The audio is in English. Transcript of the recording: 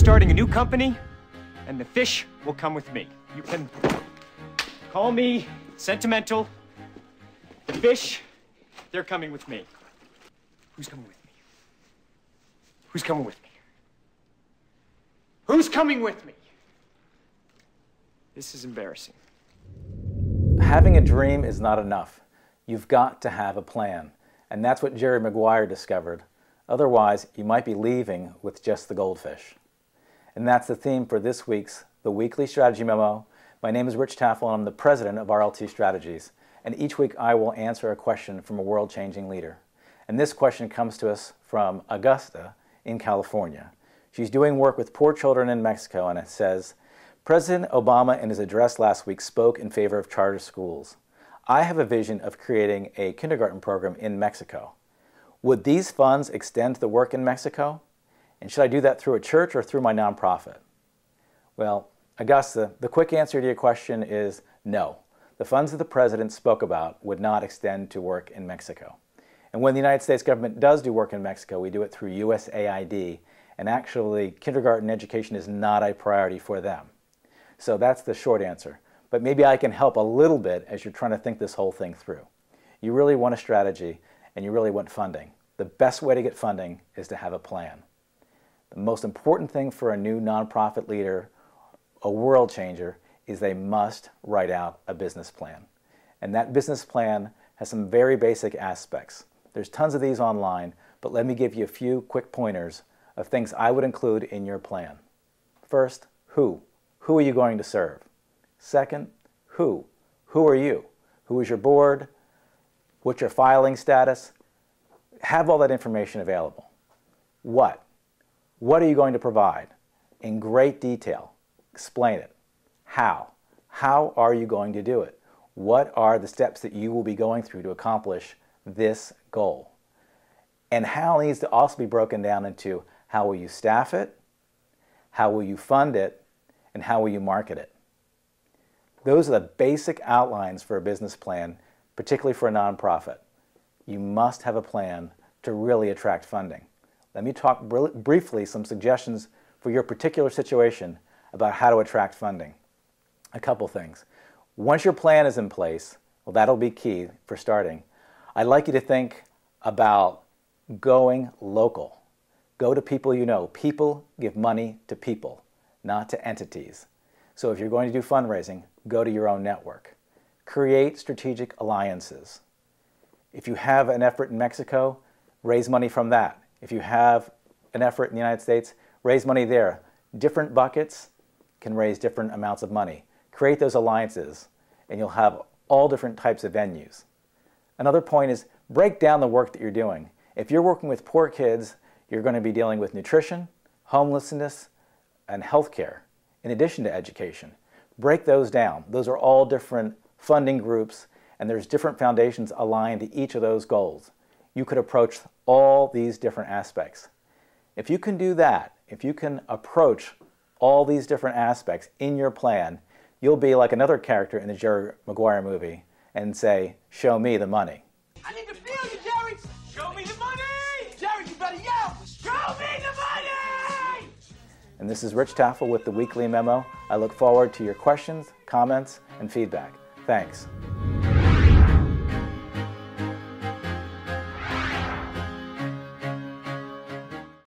starting a new company, and the fish will come with me. You can call me sentimental. The fish, they're coming with me. Who's coming with me? Who's coming with me? Who's coming with me? This is embarrassing. Having a dream is not enough. You've got to have a plan. And that's what Jerry Maguire discovered. Otherwise, you might be leaving with just the goldfish. And that's the theme for this week's The Weekly Strategy Memo. My name is Rich Tafel, and I'm the president of RLT Strategies. And each week I will answer a question from a world-changing leader. And this question comes to us from Augusta in California. She's doing work with poor children in Mexico, and it says, President Obama in his address last week spoke in favor of charter schools. I have a vision of creating a kindergarten program in Mexico. Would these funds extend to the work in Mexico? And should I do that through a church or through my nonprofit? Well, Augusta, the quick answer to your question is no. The funds that the president spoke about would not extend to work in Mexico. And when the United States government does do work in Mexico, we do it through USAID, and actually kindergarten education is not a priority for them. So that's the short answer. But maybe I can help a little bit as you're trying to think this whole thing through. You really want a strategy, and you really want funding. The best way to get funding is to have a plan. The most important thing for a new nonprofit leader, a world changer, is they must write out a business plan. And that business plan has some very basic aspects. There's tons of these online, but let me give you a few quick pointers of things I would include in your plan. First, who? Who are you going to serve? Second, who? Who are you? Who is your board? What's your filing status? Have all that information available. What? What are you going to provide? In great detail. Explain it. How? How are you going to do it? What are the steps that you will be going through to accomplish this goal? And how needs to also be broken down into how will you staff it, how will you fund it, and how will you market it? Those are the basic outlines for a business plan, particularly for a nonprofit. You must have a plan to really attract funding. Let me talk briefly some suggestions for your particular situation about how to attract funding. A couple things. Once your plan is in place, well, that'll be key for starting. I'd like you to think about going local. Go to people you know. People give money to people, not to entities. So if you're going to do fundraising, go to your own network. Create strategic alliances. If you have an effort in Mexico, raise money from that. If you have an effort in the United States, raise money there. Different buckets can raise different amounts of money. Create those alliances, and you'll have all different types of venues. Another point is break down the work that you're doing. If you're working with poor kids, you're going to be dealing with nutrition, homelessness, and healthcare, in addition to education. Break those down. Those are all different funding groups, and there's different foundations aligned to each of those goals. You could approach all these different aspects. If you can do that, if you can approach all these different aspects in your plan, you'll be like another character in the Jerry Maguire movie and say, show me the money. I need to feel you, Jerry! Show me the money! Jerry, you better yell! Show me the money! And this is Rich Tafel with the Weekly Memo. I look forward to your questions, comments, and feedback. Thanks.